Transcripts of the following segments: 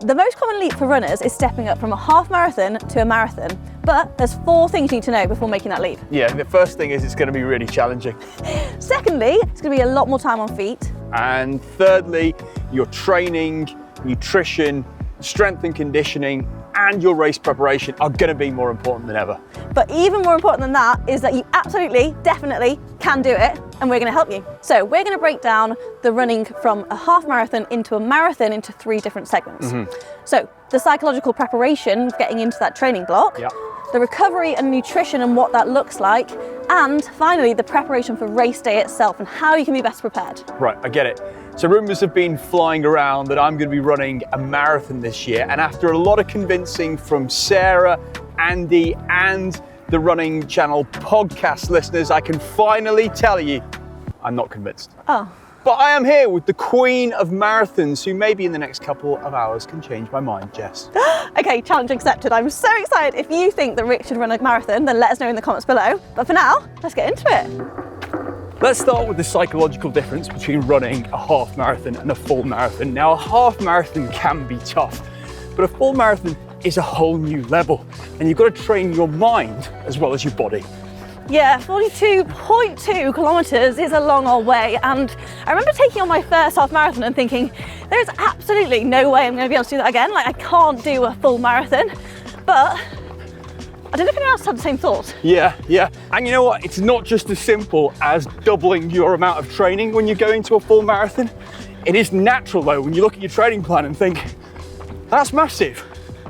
The most common leap for runners is stepping up from a half marathon to a marathon, but there's 4 things you need to know before making that leap. Yeah, the first thing is it's going to be really challenging. Secondly, it's going to be a lot more time on feet. And thirdly, your training, nutrition, strength and conditioning, and your race preparation are going to be more important than ever. But even more important than that is that you absolutely, definitely can do it, and we're going to help you. So we're going to break down the running from a half marathon into a marathon into 3 different segments. So the psychological preparation, getting into that training block, the recovery and nutrition and what that looks like, and finally the preparation for race day itself and how you can be best prepared. Right, I get it. So rumours have been flying around that I'm going to be running a marathon this year, and after a lot of convincing from Sarah, Andy, and the Running Channel podcast listeners, I can finally tell you I'm not convinced. Oh. But I am here with the queen of marathons, who maybe in the next couple of hours can change my mind, Jess. Okay, challenge accepted. I'm so excited. If you think that Rick should run a marathon, then let us know in the comments below. But for now, let's get into it. Let's start with the psychological difference between running a half marathon and a full marathon. Now, a half marathon can be tough, but a full marathon is a whole new level, and you've got to train your mind as well as your body. Yeah, 42.2 kilometres is a long old way, and I remember taking on my first half marathon and thinking, there's absolutely no way I'm going to be able to do that again. Like, I can't do a full marathon. But I don't know if anyone else had the same thought. Yeah. And you know what? It's not just as simple as doubling your amount of training when you go into a full marathon. It is natural though, when you look at your training plan and think, that's massive.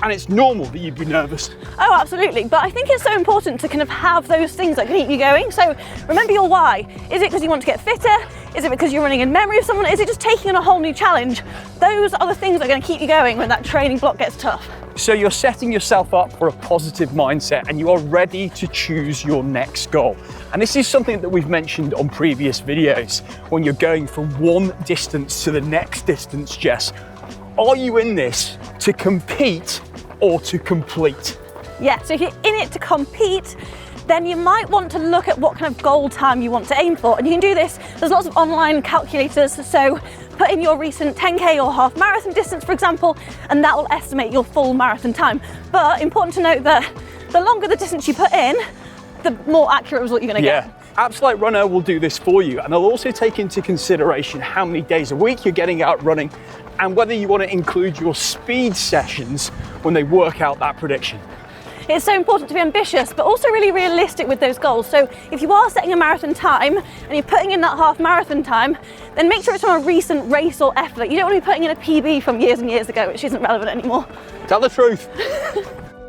And it's normal that you'd be nervous. Oh, absolutely. But I think it's so important to kind of have those things that can keep you going. So remember your why. Is it because you want to get fitter? Is it because you're running in memory of someone? Is it just taking on a whole new challenge? Those are the things that are going to keep you going when that training block gets tough. So you're setting yourself up for a positive mindset, and you are ready to choose your next goal. And this is something that we've mentioned on previous videos. When you're going from one distance to the next distance, Jess, are you in this to compete or to complete? Yeah, so if you're in it to compete, then you might want to look at what kind of goal time you want to aim for. And you can do this, there's lots of online calculators, so put in your recent 10K or half marathon distance, for example, and that will estimate your full marathon time. But important to note that the longer the distance you put in, the more accurate result you're going to get. Apps like Runner will do this for you, and they'll also take into consideration how many days a week you're getting out running and whether you want to include your speed sessions when they work out that prediction. It's so important to be ambitious, but also really realistic with those goals. So if you are setting a marathon time and you're putting in that half marathon time, then make sure it's from a recent race or effort. You don't want to be putting in a PB from years and years ago, which isn't relevant anymore. Tell the truth.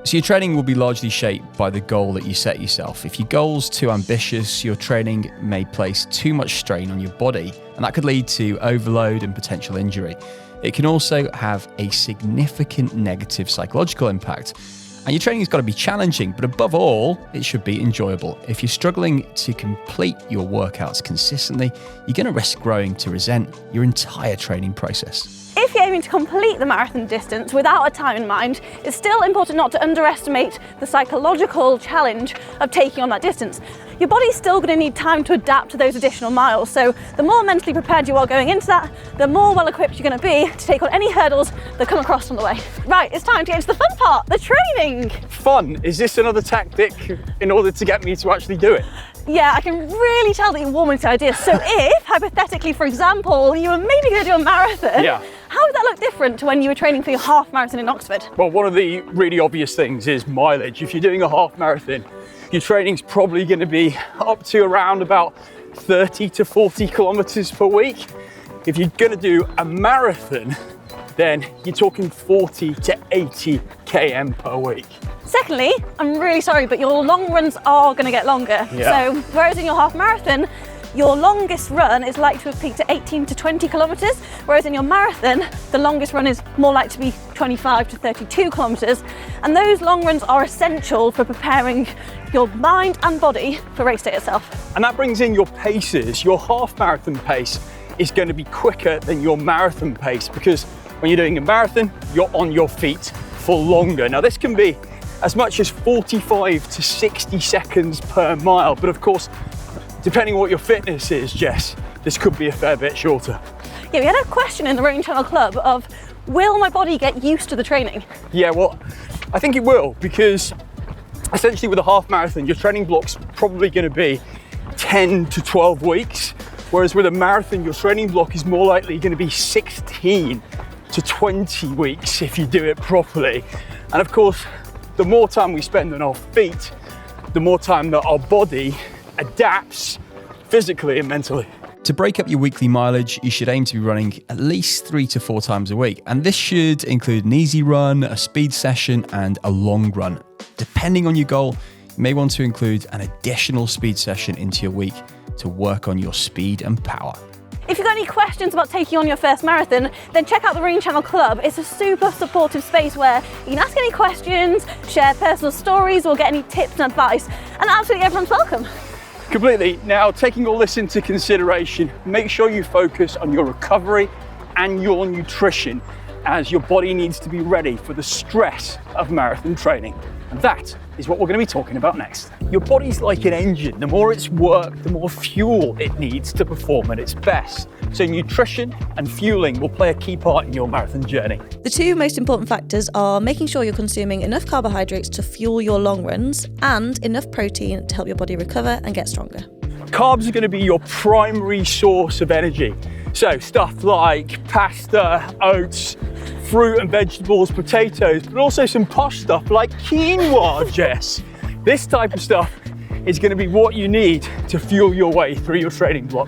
So your training will be largely shaped by the goal that you set yourself. If your goal's too ambitious, your training may place too much strain on your body, and that could lead to overload and potential injury. It can also have a significant negative psychological impact. And your training's got to be challenging, but above all, it should be enjoyable. If you're struggling to complete your workouts consistently, you're going to risk growing to resent your entire training process. If you're aiming to complete the marathon distance without a time in mind, it's still important not to underestimate the psychological challenge of taking on that distance. Your body's still going to need time to adapt to those additional miles, so the more mentally prepared you are going into that, the more well equipped you're going to be to take on any hurdles that come across on the way. Right, it's time to get into the fun part, the training. Fun? Is this another tactic in order to get me to actually do it? Yeah, I can really tell that you're warm into ideas. So if, hypothetically, for example, you were maybe going to do a marathon, how would that look different to when you were training for your half marathon in Oxford? Well, one of the really obvious things is mileage. If you're doing a half marathon, your training's probably going to be up to around about 30 to 40 kilometers per week. If you're going to do a marathon, then you're talking 40 to 80 km per week. Secondly, I'm really sorry, but your long runs are going to get longer. So whereas in your half marathon, your longest run is likely to have peaked at 18 to 20 kilometers, whereas in your marathon, the longest run is more likely to be 25 to 32 kilometers. And those long runs are essential for preparing your mind and body for race day itself. And that brings in your paces. Your half marathon pace is going to be quicker than your marathon pace, because when you're doing a marathon, you're on your feet for longer. Now this can be as much as 45 to 60 seconds per mile, but of course, depending on what your fitness is, Jess, this could be a fair bit shorter. Yeah, we had a question in the Running Channel Club of will my body get used to the training? Yeah, well, I think it will, because essentially with a half marathon, your training block's probably going to be 10 to 12 weeks, whereas with a marathon, your training block is more likely going to be 16 to 20 weeks if you do it properly. And of course, the more time we spend on our feet, the more time that our body adapts physically and mentally. To break up your weekly mileage, you should aim to be running at least 3 to 4 times a week. And this should include an easy run, a speed session, and a long run. Depending on your goal, you may want to include an additional speed session into your week to work on your speed and power. If you've got any questions about taking on your first marathon, then check out the Running Channel Club. It's a super supportive space where you can ask any questions, share personal stories, or get any tips and advice, and absolutely everyone's welcome. Completely. Now, taking all this into consideration, make sure you focus on your recovery and your nutrition, as your body needs to be ready for the stress of marathon training. And that is what we're going to be talking about next. Your body's like an engine. The more it's worked, the more fuel it needs to perform at its best. So nutrition and fueling will play a key part in your marathon journey. The two most important factors are making sure you're consuming enough carbohydrates to fuel your long runs and enough protein to help your body recover and get stronger. Carbs are going to be your primary source of energy. So stuff like pasta, oats, fruit and vegetables, potatoes, but also some posh stuff like quinoa, Jess. This type of stuff is going to be what you need to fuel your way through your training block.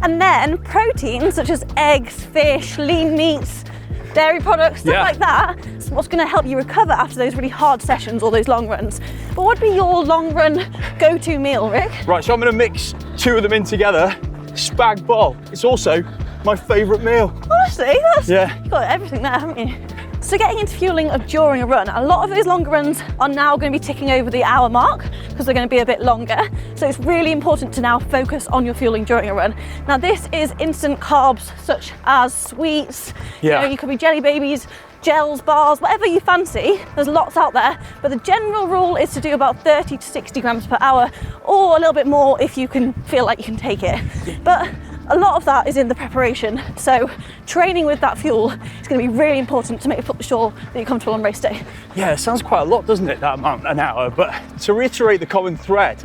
And then proteins such as eggs, fish, lean meats, dairy products, stuff like that, is what's going to help you recover after those really hard sessions or those long runs. But what would be your long run go-to meal, Rick? Right, so I'm going to mix two of them in together. Spag bol. It's also my favourite meal. Honestly, you've got everything there, haven't you? So getting into fueling during a run, a lot of those longer runs are now going to be ticking over the hour mark because they're going to be a bit longer. So it's really important to now focus on your fueling during a run. Now this is instant carbs such as sweets, you could be jelly babies, gels, bars, whatever you fancy. There's lots out there, but the general rule is to do about 30 to 60 grams per hour, or a little bit more if you can feel like you can take it. But a lot of that is in the preparation, so training with that fuel is going to be really important to make sure that you're comfortable on race day. Yeah, it sounds quite a lot, doesn't it, that amount an hour? But to reiterate the common thread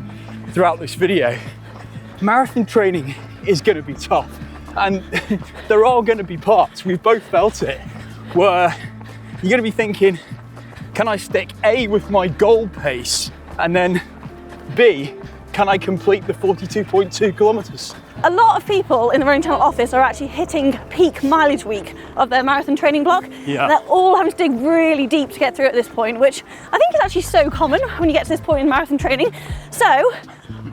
throughout this video, marathon training is going to be tough, and there are going to be parts, we've both felt it, where you're going to be thinking, can I stick A with my goal pace, and then B, can I complete the 42.2 kilometres? A lot of people in the Running Channel office are actually hitting peak mileage week of their marathon training block. Yeah. They're all having to dig really deep to get through at this point, which I think is actually so common when you get to this point in marathon training. So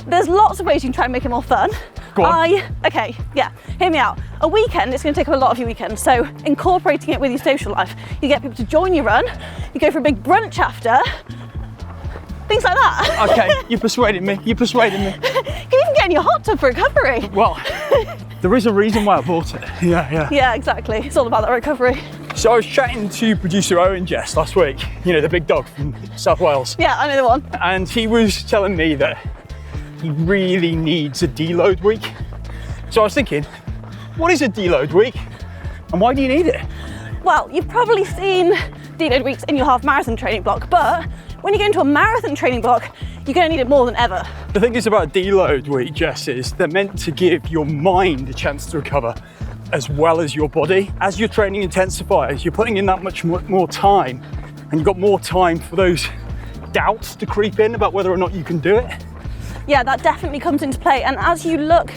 there's lots of ways you can try and make it more fun. Go on. Hear me out. A weekend, it's going to take up a lot of your weekend, so incorporating it with your social life. You get people to join your run, you go for a big brunch after, things like that. Okay, you persuaded me, You can even get in your hot tub for recovery. Well, there is a reason why I bought it. Yeah, exactly. It's all about that recovery. So I was chatting to producer Owen, Jess, last week, you know, the big dog from South Wales. Yeah, I know the one. And he was telling me that he really needs a deload week. So I was thinking, what is a deload week and why do you need it? Well, you've probably seen deload weeks in your half marathon training block, but when you go into a marathon training block, you're going to need it more than ever. The thing is about deload week, Jess, is they're meant to give your mind a chance to recover as well as your body. As your training intensifies, you're putting in that much more time, and you've got more time for those doubts to creep in about whether or not you can do it. Yeah, that definitely comes into play. And as you look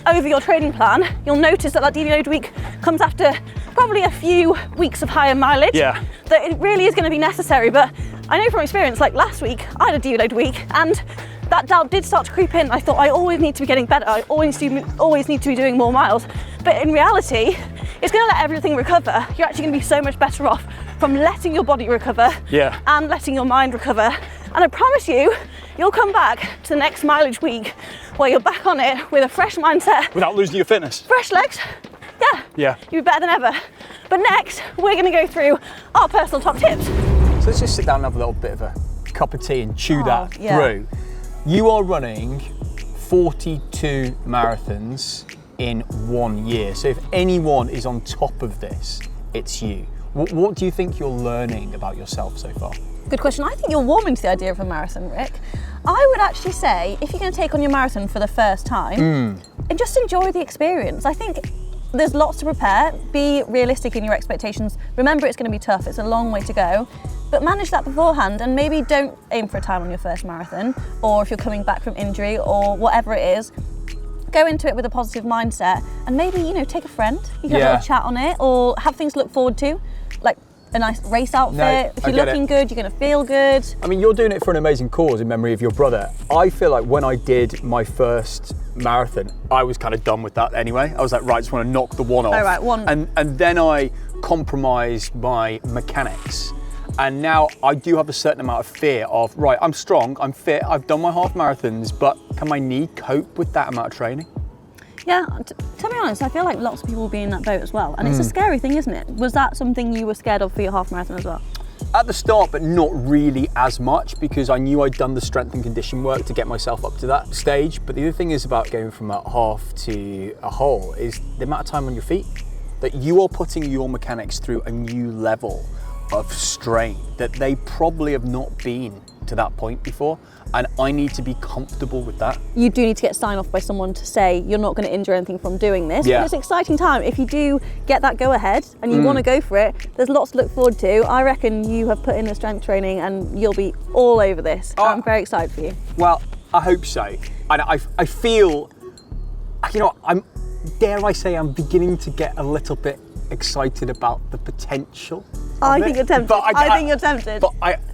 over your training plan, you'll notice that deload week comes after probably a few weeks of higher mileage. Yeah. That it really is going to be necessary. But I know from experience, like last week, I had a deload week and that doubt did start to creep in. I thought I always need to be getting better. I always need to be doing more miles. But in reality, it's going to let everything recover. You're actually going to be so much better off from letting your body recover and letting your mind recover. And I promise you, you'll come back to the next mileage week where you're back on it with a fresh mindset. Without losing your fitness. Fresh legs. Yeah. You'll be better than ever. But next, we're going to go through our personal top tips. So let's just sit down and have a little bit of a cup of tea and chew that through. You are running 42 marathons in 1 year. So if anyone is on top of this, it's you. What do you think you're learning about yourself so far? Good question. I think you're warming to the idea of a marathon, Rick. I would actually say, if you're going to take on your marathon for the first time, and just enjoy the experience. I think there's lots to prepare. Be realistic in your expectations. Remember, it's going to be tough. It's a long way to go. But manage that beforehand, and maybe don't aim for a time on your first marathon, or if you're coming back from injury or whatever it is, go into it with a positive mindset, and maybe, you know, take a friend. You can have a little chat on it, or have things to look forward to, like a nice race outfit. If you're looking good, you're going to feel good. I mean, you're doing it for an amazing cause in memory of your brother. I feel like when I did my first marathon, I was kind of done with that anyway. I was like, right, I just want to knock the one off. Oh, right, one. And then I compromised my mechanics. And now I do have a certain amount of fear of, right, I'm strong, I'm fit, I've done my half marathons, but can my knee cope with that amount of training? Yeah, to be honest, I feel like lots of people will be in that boat as well. And it's a scary thing, isn't it? Was that something you were scared of for your half marathon as well? At the start, but not really as much, because I knew I'd done the strength and condition work to get myself up to that stage. But the other thing is about going from a half to a whole is the amount of time on your feet. That you are putting your mechanics through a new level of strain that they probably have not been to that point before, and I need to be comfortable with that. You do need to get signed off by someone to say you're not going to injure anything from doing this. Yeah. But it's an exciting time. If you do get that go ahead and you want to go for it, there's lots to look forward to. I reckon you have put in the strength training and you'll be all over this. I'm very excited for you. Well, I hope so. And I feel, you know, dare I say, I'm beginning to get a little bit excited about the potential. I think you're tempted. I think you're tempted. But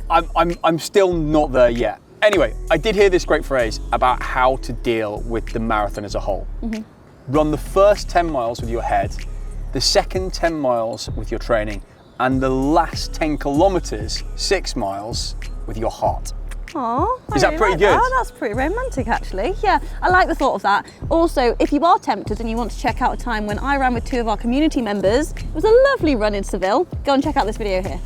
I'm still not there yet. Anyway, I did hear this great phrase about how to deal with the marathon as a whole. Run the first 10 miles with your head, the second 10 miles with your training, and the last 10 kilometers, 6 miles, with your heart. Oh, is that pretty good? Oh, that's pretty romantic, actually. Yeah, I like the thought of that. Also, if you are tempted and you want to check out a time when I ran with 2 of our community members, it was a lovely run in Seville. Go and check out this video here.